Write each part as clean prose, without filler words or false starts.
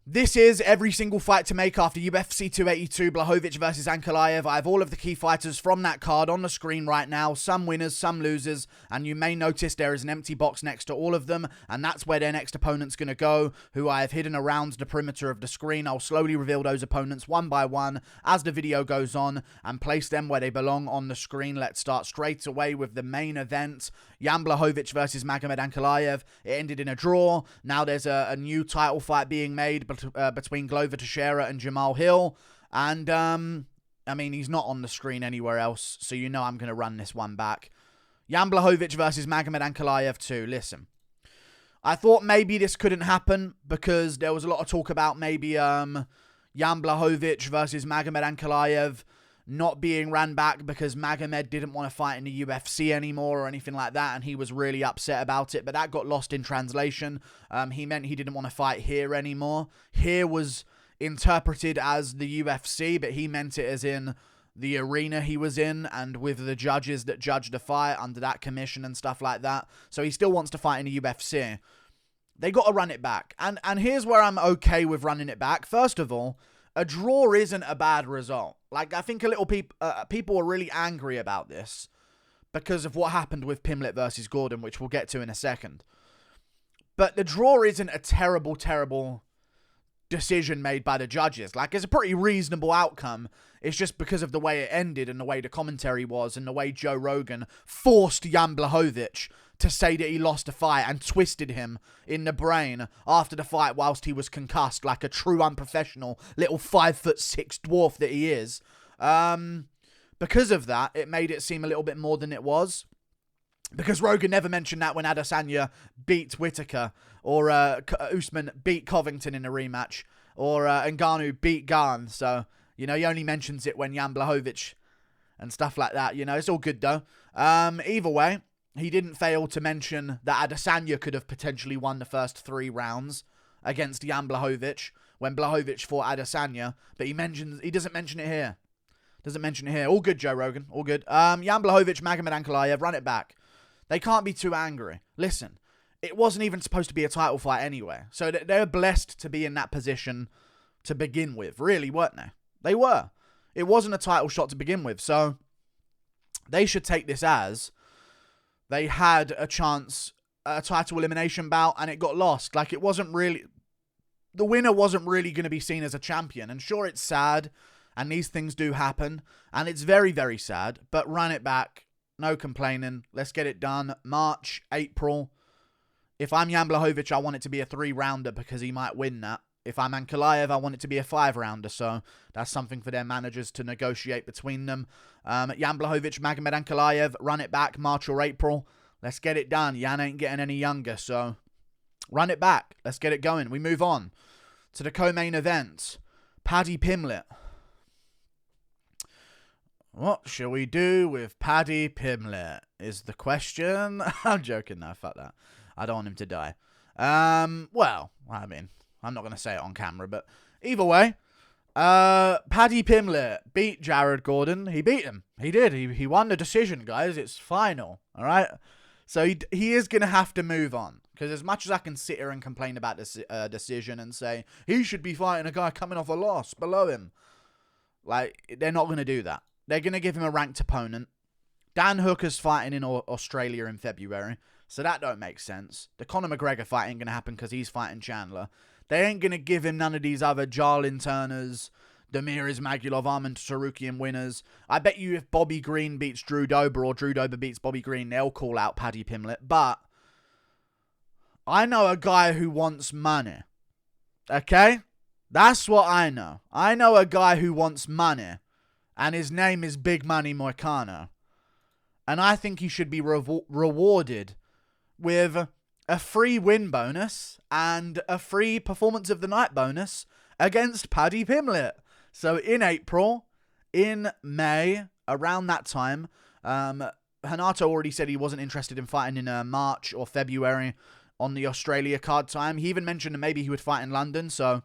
This is every single fight to make after UFC 282, Blachowicz versus Ankalaev. I have all of the key fighters from that card on the screen right now. Some winners, some losers, and you may notice there is an empty box next to all of them, and that's where their next opponent's going to go, who I have hidden around the perimeter of the screen. I'll slowly reveal those opponents one by one as the video goes on and place them where they belong on the screen. Let's start straight away with the main event. Jan Blachowicz versus Magomed Ankalaev. It ended in a draw. Now there's a new title fight being made between Glover Teixeira and Jamal Hill. And, I mean, he's not on the screen anywhere else, so you know I'm going to run this one back. Jan Blachowicz versus Magomed Ankalaev 2. Listen, I thought maybe this couldn't happen because there was a lot of talk about maybe Jan Blachowicz versus Magomed Ankalaev not being ran back because Magomed didn't want to fight in the UFC anymore or anything like that, and he was really upset about it, but that got lost in translation. He meant he didn't want to fight here anymore. Here was interpreted as the UFC, but he meant it as in the arena he was in and with the judges that judged the fight under that commission and stuff like that. So he still wants to fight in the UFC. They got to run it back. And here's where I'm okay with running it back. First of all, a draw isn't a bad result. Like, I think a little people are really angry about this because of what happened with Pimblett versus Gordon, which we'll get to in a second. But the draw isn't a terrible, terrible decision made by the judges. Like, it's a pretty reasonable outcome. It's just because of the way it ended and the way the commentary was and the way Joe Rogan forced Jan Blachowicz to say that he lost a fight and twisted him in the brain after the fight whilst he was concussed like a true unprofessional little 5'6" dwarf that he is. Because of that, it made it seem a little bit more than it was. Because Rogan never mentioned that when Adesanya beat Whittaker or Usman beat Covington in a rematch or Ngannou beat Garn. So, you know, he only mentions it when Jan Blachowicz and stuff like that. You know, it's all good though. Either way, he didn't fail to mention that Adesanya could have potentially won the first 3 rounds against Jan Blachowicz when Blachowicz fought Adesanya, but he doesn't mention it here. All good, Joe Rogan. All good. Jan Blachowicz, Magomed Ankalaev, run it back. They can't be too angry. Listen, it wasn't even supposed to be a title fight anyway, so they're blessed to be in that position to begin with, really, weren't they? They were. It wasn't a title shot to begin with, so they should take this as they had a chance at a title elimination bout and it got lost. Like, it wasn't really... The winner wasn't really going to be seen as a champion. And sure, it's sad, and these things do happen, and it's very, very sad, but run it back. No complaining. Let's get it done. March, April. If I'm Jan Blachowicz, I want it to be a 3-rounder because he might win that. If I'm Ankalaev, I want it to be a 5-rounder, so that's something for their managers to negotiate between them. Jan Blachowicz, Magomed Ankalaev, run it back, March or April. Let's get it done. Jan ain't getting any younger, so run it back. Let's get it going. We move on to the co-main event. Paddy Pimblett. What shall we do with Paddy Pimblett is the question. I'm joking, no, fuck that. I don't want him to die. Well, I mean, I'm not going to say it on camera, but either way, Paddy Pimblett beat Jared Gordon. He beat him. He did. He won the decision, guys. It's final, all right? So he is going to have to move on. Because as much as I can sit here and complain about this decision and say, he should be fighting a guy coming off a loss below him, like, they're not going to do that. They're going to give him a ranked opponent. Dan Hooker's fighting in Australia in February, so that don't make sense. The Conor McGregor fight ain't going to happen because he's fighting Chandler. They ain't going to give him none of these other Jarlin Turners, Damir Ismagulov, Arman Tsarukyan winners. I bet you if Bobby Green beats Drew Dober or Drew Dober beats Bobby Green, they'll call out Paddy Pimblett. But I know a guy who wants money. Okay? That's what I know. I know a guy who wants money. And his name is Big Money Moicano. And I think he should be rewarded with a free win bonus and a free performance of the night bonus against Paddy Pimblett. So in April, in May, around that time, Hanato already said he wasn't interested in fighting in March or February on the Australia card time. He even mentioned that maybe he would fight in London, so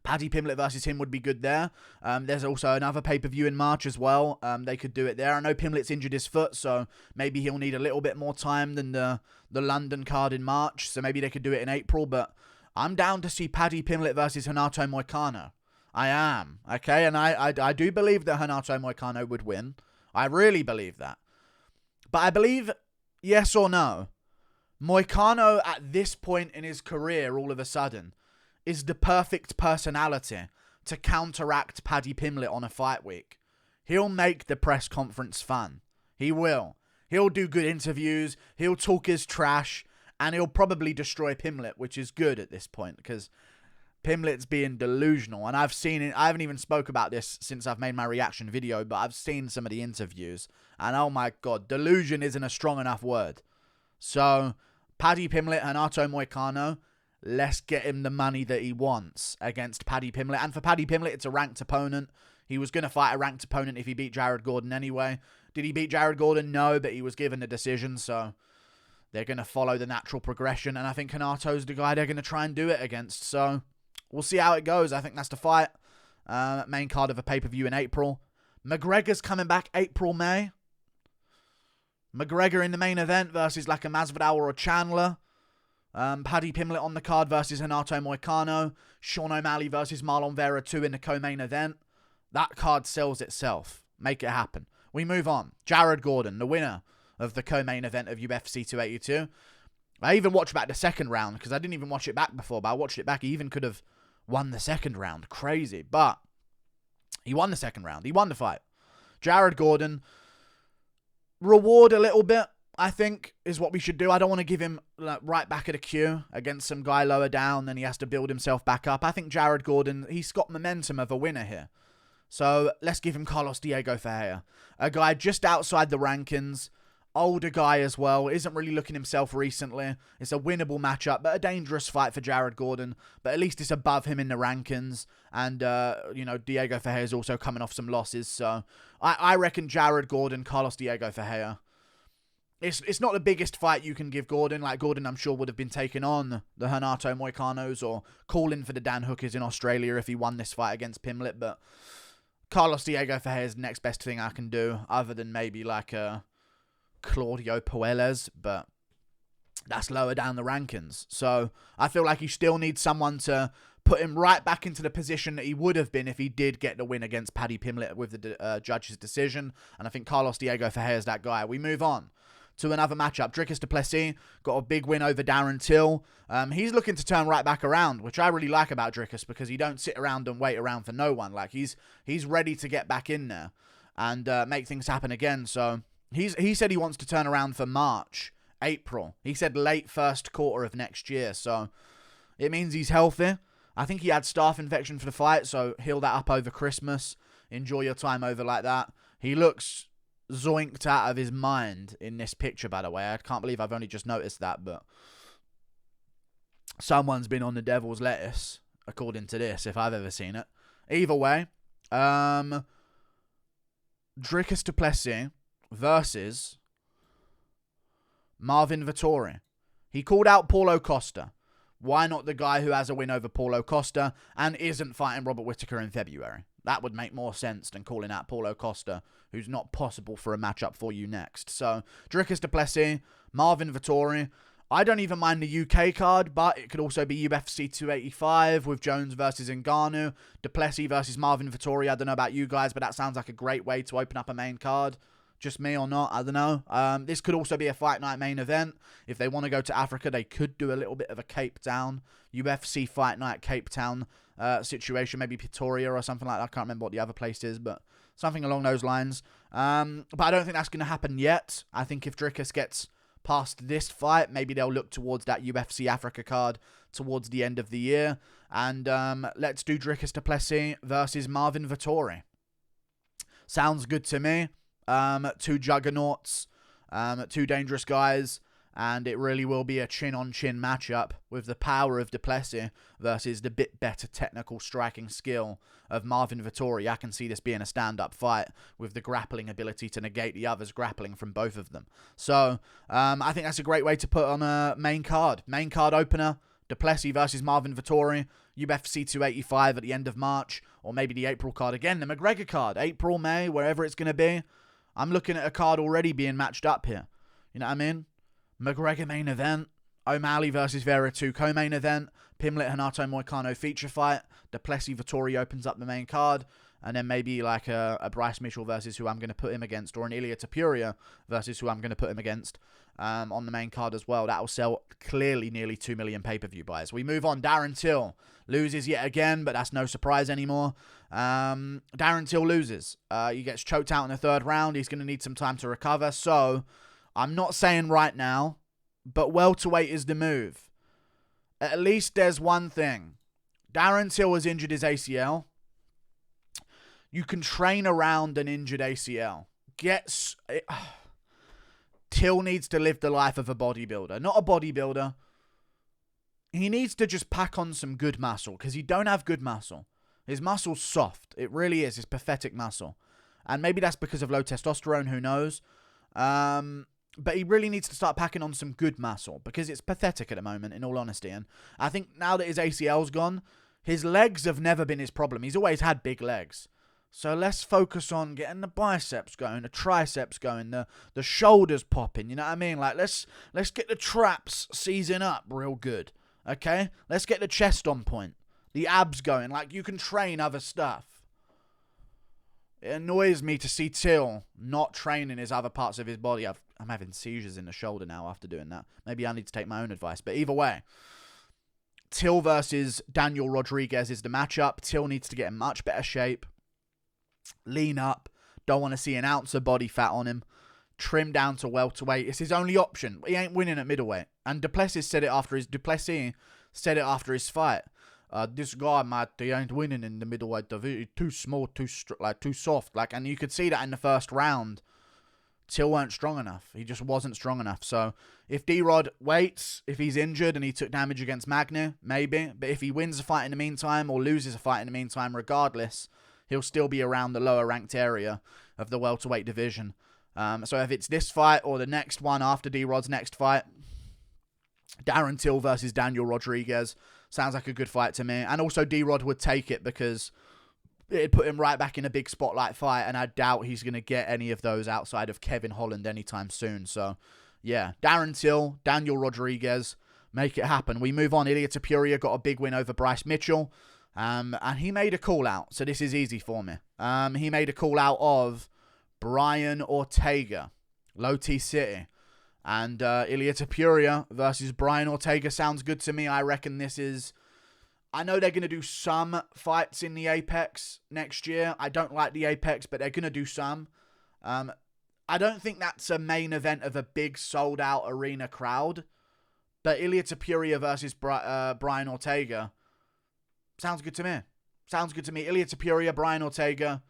Paddy Pimblett versus him would be good there. There's also another pay-per-view in March as well. They could do it there. I know Pimblett's injured his foot, so maybe he'll need a little bit more time than the London card in March. So maybe they could do it in April, but I'm down to see Paddy Pimblett versus Renato Moicano. I am, okay? And I do believe that Renato Moicano would win. I really believe that. But I believe, yes or no, Moicano at this point in his career, all of a sudden, is the perfect personality to counteract Paddy Pimblett on a fight week. He'll make the press conference fun. He will. He'll do good interviews. He'll talk his trash. And he'll probably destroy Pimblett, which is good at this point because Pimblett's being delusional. And I've seen it. I haven't even spoke about this since I've made my reaction video, but I've seen some of the interviews. And oh my God, delusion isn't a strong enough word. So, Paddy Pimblett, Renato Moicano, let's get him the money that he wants against Paddy Pimblett. And for Paddy Pimblett, it's a ranked opponent. He was going to fight a ranked opponent if he beat Jared Gordon anyway. Did he beat Jared Gordon? No, but he was given a decision, so they're going to follow the natural progression, and I think Renato's the guy they're going to try and do it against. So we'll see how it goes. I think that's the fight. Main card of a pay-per-view in April. McGregor's coming back April, May. McGregor in the main event versus like a Masvidal or a Chandler. Paddy Pimblett on the card versus Renato Moicano. Sean O'Malley versus Marlon Vera 2 in the co-main event. That card sells itself. Make it happen. We move on. Jared Gordon, the winner of the co-main event of UFC 282. I even watched back the second round because I didn't even watch it back before, but I watched it back. He even could have won the second round. Crazy. But he won the second round. He won the fight. Jared Gordon, reward a little bit, I think, is what we should do. I don't want to give him right back at a queue against some guy lower down, then he has to build himself back up. I think Jared Gordon, he's got momentum of a winner here. So let's give him Carlos Diego Ferreira. A guy just outside the rankings. Older guy as well. Isn't really looking himself recently. It's a winnable matchup, but a dangerous fight for Jared Gordon. But at least it's above him in the rankings. And, Diego Ferreira is also coming off some losses. So I reckon Jared Gordon, Carlos Diego Ferreira. It's not the biggest fight you can give Gordon. Like, Gordon, I'm sure, would have been taking on the Renato Moicanos or calling for the Dan Hookers in Australia if he won this fight against Pimblett. But Carlos Diego Ferreira is the next best thing I can do, other than maybe like a Claudio Puelles, but that's lower down the rankings. So I feel like you still need someone to put him right back into the position that he would have been if he did get the win against Paddy Pimblett with the judge's decision. And I think Carlos Diego Ferreira is that guy. We move on to another matchup. Dricus du Plessis got a big win over Darren Till. He's looking to turn right back around, which I really like about Dricus because he don't sit around and wait around for no one. Like, he's ready to get back in there and make things happen again. So he said he wants to turn around for March, April. He said late first quarter of next year. So it means he's healthy. I think he had staph infection for the fight, so heal that up over Christmas. Enjoy your time over like that. He looks zoinked out of his mind in this picture, by the way. I can't believe I've only just noticed that, but someone's been on the devil's lettuce, according to this, if I've ever seen it. Either way, Dricus du Plessis versus Marvin Vettori. He called out Paulo Costa. Why not the guy who has a win over Paulo Costa and isn't fighting Robert Whittaker in February? That would make more sense than calling out Paulo Costa, who's not possible for a matchup for you next. So, Dricus du Plessis, Marvin Vettori. I don't even mind the UK card, but it could also be UFC 285 with Jones versus Ngannou. Du Plessis versus Marvin Vettori. I don't know about you guys, but that sounds like a great way to open up a main card. Just me or not, I don't know. This could also be a fight night main event. If they want to go to Africa, they could do a little bit of a Cape Town, UFC fight night Cape Town situation. Maybe Pretoria or something like that. I can't remember what the other place is, but something along those lines. But I don't think that's going to happen yet. I think if Dricus gets past this fight, maybe they'll look towards that UFC Africa card towards the end of the year. And let's do Dricus du Plessis versus Marvin Vettori. Sounds good to me. Two juggernauts, two dangerous guys, and it really will be a chin-on-chin matchup with the power of du Plessis versus the bit better technical striking skill of Marvin Vettori. I can see this being a stand-up fight with the grappling ability to negate the other's grappling from both of them. So, I think that's a great way to put on a main card. Main card opener, du Plessis versus Marvin Vettori, UFC 285 at the end of March, or maybe the April card again, the McGregor card, April, May, wherever it's going to be. I'm looking at a card already being matched up here. You know what I mean? McGregor main event. O'Malley versus Vera 2 co-main event. Pimblett, Renato Moicano feature fight. The Plessis Vettori opens up the main card. And then maybe like a Bryce Mitchell versus who I'm going to put him against, or an Ilia Topuria versus who I'm going to put him against on the main card as well. That will sell clearly nearly 2 million pay-per-view buys. We move on. Darren Till loses yet again, but that's no surprise anymore. Darren Till loses. He gets choked out in the third round. He's going to need some time to recover. So I'm not saying right now, but welterweight is the move. At least there's one thing. Darren Till has injured his ACL. You can train around an injured ACL. Till needs to live the life of a bodybuilder. Not a bodybuilder. He needs to just pack on some good muscle, because he don't have good muscle. His muscle's soft. It really is. It's pathetic muscle. And maybe that's because of low testosterone. Who knows? But he really needs to start packing on some good muscle, because it's pathetic at the moment, in all honesty. And I think now that his ACL's gone, his legs have never been his problem. He's always had big legs. So let's focus on getting the biceps going, the triceps going, the shoulders popping, you know what I mean? Like, let's get the traps seizing up real good, okay? Let's get the chest on point, the abs going. Like, you can train other stuff. It annoys me to see Till not training his other parts of his body. I'm having seizures in the shoulder now after doing that. Maybe I need to take my own advice. But either way, Till versus Daniel Rodriguez is the matchup. Till needs to get in much better shape. Lean up. Don't want to see an ounce of body fat on him. Trim down to welterweight. It's his only option. He ain't winning at middleweight. And Plessis said it after his fight. This guy, Matt, he ain't winning in the middleweight division. Too small, too soft. And you could see that in the first round. Till weren't strong enough. He just wasn't strong enough. So if D-Rod waits, if he's injured and he took damage against Magny, maybe. But if he wins a fight in the meantime or loses a fight in the meantime, regardless, he'll still be around the lower ranked area of the welterweight division. So if it's this fight or the next one after D-Rod's next fight, Darren Till versus Daniel Rodriguez sounds like a good fight to me. And also D-Rod would take it because it'd put him right back in a big spotlight fight, and I doubt he's going to get any of those outside of Kevin Holland anytime soon. So, yeah, Darren Till, Daniel Rodriguez, make it happen. We move on. Ilia Topuria got a big win over Bryce Mitchell. And he made a call out, so this is easy for me. He made a call out of Brian Ortega, Low T City. And Ilia Topuria versus Brian Ortega sounds good to me. I reckon this is... I know they're going to do some fights in the Apex next year. I don't like the Apex, but they're going to do some. I don't think that's a main event of a big sold-out arena crowd. But Ilia Topuria versus Brian Ortega... sounds good to me. Sounds good to me. Ilia Topuria, Brian Ortega.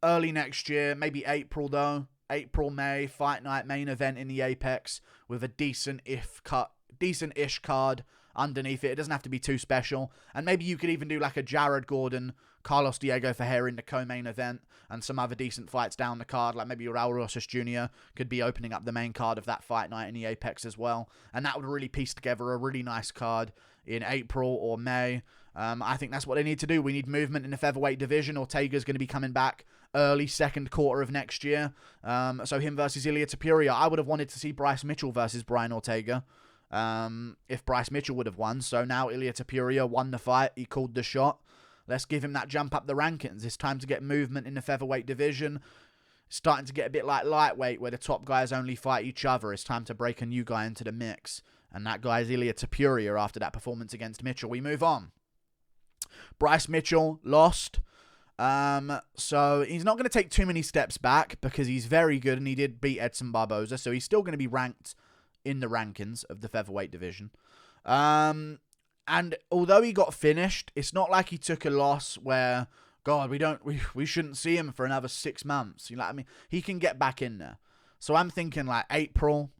Early next year. Maybe April, though. April, May. Fight night main event in the Apex. With a decent-ish card underneath it. It doesn't have to be too special. And maybe you could even do like a Jared Gordon, Carlos Diego Ferreira in the co-main event. And some other decent fights down the card. Like maybe Raul Rosas Jr. could be opening up the main card of that fight night in the Apex as well. And that would really piece together a really nice card in April or May. I think that's what they need to do. We need movement in the featherweight division. Ortega's going to be coming back early second quarter of next year. So him versus Ilia Topuria. I would have wanted to see Bryce Mitchell versus Brian Ortega if Bryce Mitchell would have won. So now Ilia Topuria won the fight. He called the shot. Let's give him that jump up the rankings. It's time to get movement in the featherweight division. It's starting to get a bit like lightweight where the top guys only fight each other. It's time to break a new guy into the mix. And that guy is Ilia Topuria after that performance against Mitchell. We move on. Bryce Mitchell lost. So he's not going to take too many steps back because he's very good and he did beat Edson Barboza. So he's still going to be ranked in the rankings of the featherweight division. And although he got finished, it's not like he took a loss where, God, we shouldn't see him for another 6 months. You know what I mean? He can get back in there. So I'm thinking like April.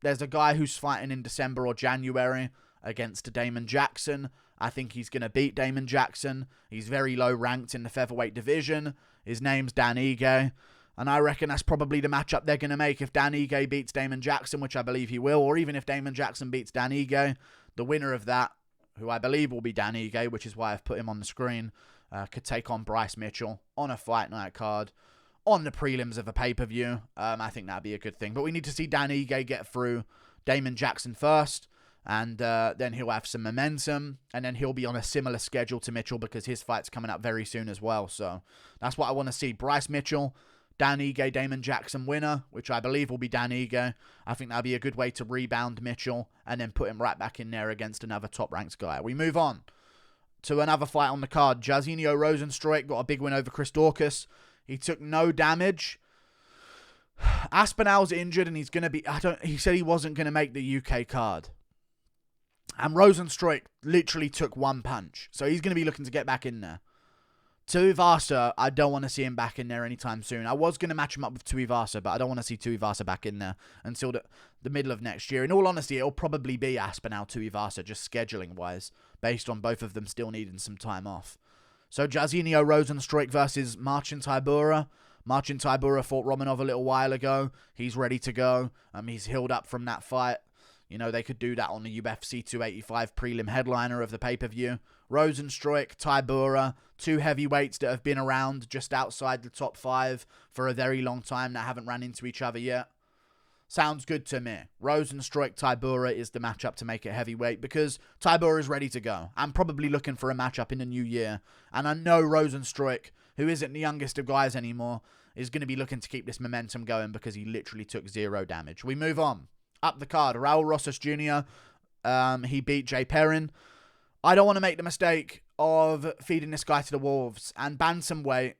There's a guy who's fighting in December or January against Damon Jackson. I think he's going to beat Damon Jackson. He's very low ranked in the featherweight division. His name's Dan Ige. And I reckon that's probably the matchup they're going to make if Dan Ige beats Damon Jackson, which I believe he will. Or even if Damon Jackson beats Dan Ige, the winner of that, who I believe will be Dan Ige, which is why I've put him on the screen, could take on Bryce Mitchell on a fight night card on the prelims of a pay-per-view. I think that'd be a good thing. But we need to see Dan Ige get through Damon Jackson first. And then he'll have some momentum, and then he'll be on a similar schedule to Mitchell because his fight's coming up very soon as well. So that's what I want to see. Bryce Mitchell, Dan Ige, Damon Jackson winner, which I believe will be Dan Ige. I think that'll be a good way to rebound Mitchell and then put him right back in there against another top-ranked guy. We move on to another fight on the card. Jairzinho Rozenstruik got a big win over Chris Daukaus. He took no damage. Aspinall's injured and he's going to be... He said he wasn't going to make the UK card. And Rozenstruik literally took one punch. So he's going to be looking to get back in there. Tuivasa, I don't want to see him back in there anytime soon. I was going to match him up with Tuivasa, but I don't want to see Tuivasa back in there until the middle of next year. In all honesty, it'll probably be Aspinall Tuivasa, just scheduling-wise, based on both of them still needing some time off. So Jairzinho Rozenstruik versus Marcin Tybura. Marcin Tybura fought Romanov a little while ago. He's ready to go. He's healed up from that fight. You know, they could do that on the UFC 285 prelim headliner of the pay-per-view. Rozenstruik, Tybura, two heavyweights that have been around just outside the top 5 for a very long time that haven't ran into each other yet. Sounds good to me. Rozenstruik, Tybura is the matchup to make it heavyweight because Tybura is ready to go. I'm probably looking for a matchup in the new year. And I know Rozenstruik, who isn't the youngest of guys anymore, is going to be looking to keep this momentum going because he literally took 0 damage. We move on. Up the card, Raul Rosas Jr., he beat Jay Perrin. I don't want to make the mistake of feeding this guy to the wolves. And bantamweight,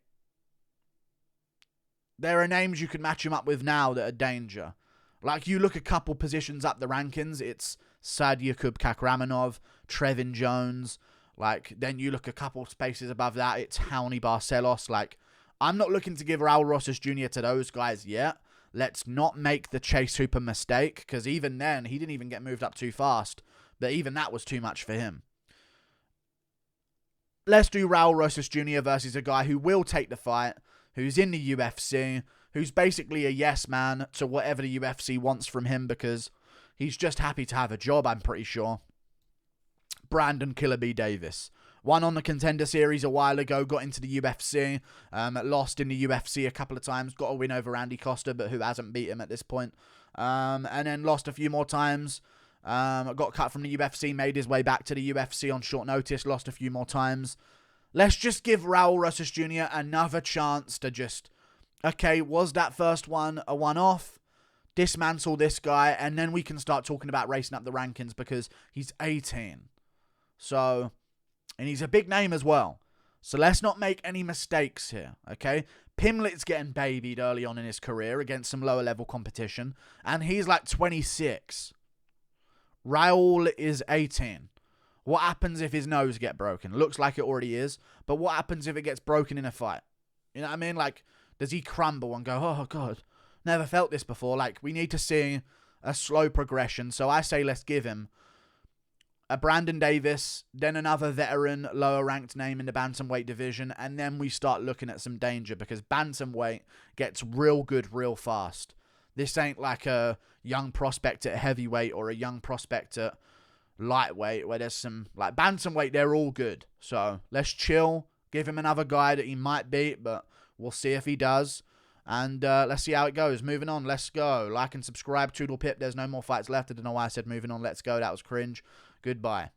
there are names you can match him up with now that are danger. Like, you look a couple positions up the rankings, it's Sadyakub Kakramanov, Trevin Jones. Like, then you look a couple spaces above that, it's Raoni Barcelos. Like, I'm not looking to give Raul Rosas Jr. to those guys yet. Let's not make the Chase Hooper mistake, because even then, he didn't even get moved up too fast. But even that was too much for him. Let's do Raul Rosas Jr. versus a guy who will take the fight, who's in the UFC, who's basically a yes man to whatever the UFC wants from him, because he's just happy to have a job, I'm pretty sure. Brandon Killer B. Davis. Won on the Contender Series a while ago, got into the UFC, lost in the UFC a couple of times, got a win over Andy Costa, but who hasn't beat him at this point, and then lost a few more times, got cut from the UFC, made his way back to the UFC on short notice, lost a few more times. Let's just give Raul Rosas Jr. another chance to just, okay, was that first one a one-off? Dismantle this guy, and then we can start talking about racing up the rankings, because he's 18. So... and he's a big name as well. So let's not make any mistakes here, okay? Pimblett's getting babied early on in his career against some lower level competition. And he's like 26. Raul is 18. What happens if his nose gets broken? Looks like it already is. But what happens if it gets broken in a fight? You know what I mean? Like, does he crumble and go, oh, God, never felt this before? Like, we need to see a slow progression. So I say let's give him a Brandon Davis, then another veteran, lower-ranked name in the bantamweight division, and then we start looking at some danger, because bantamweight gets real good real fast. This ain't like a young prospect at heavyweight or a young prospect at lightweight, where there's some... like, bantamweight, they're all good. So, let's chill, give him another guy that he might beat, but we'll see if he does. And let's see how it goes. Moving on, let's go. Like and subscribe, Toodle Pip. There's no more fights left. I don't know why I said moving on, let's go. That was cringe. Goodbye.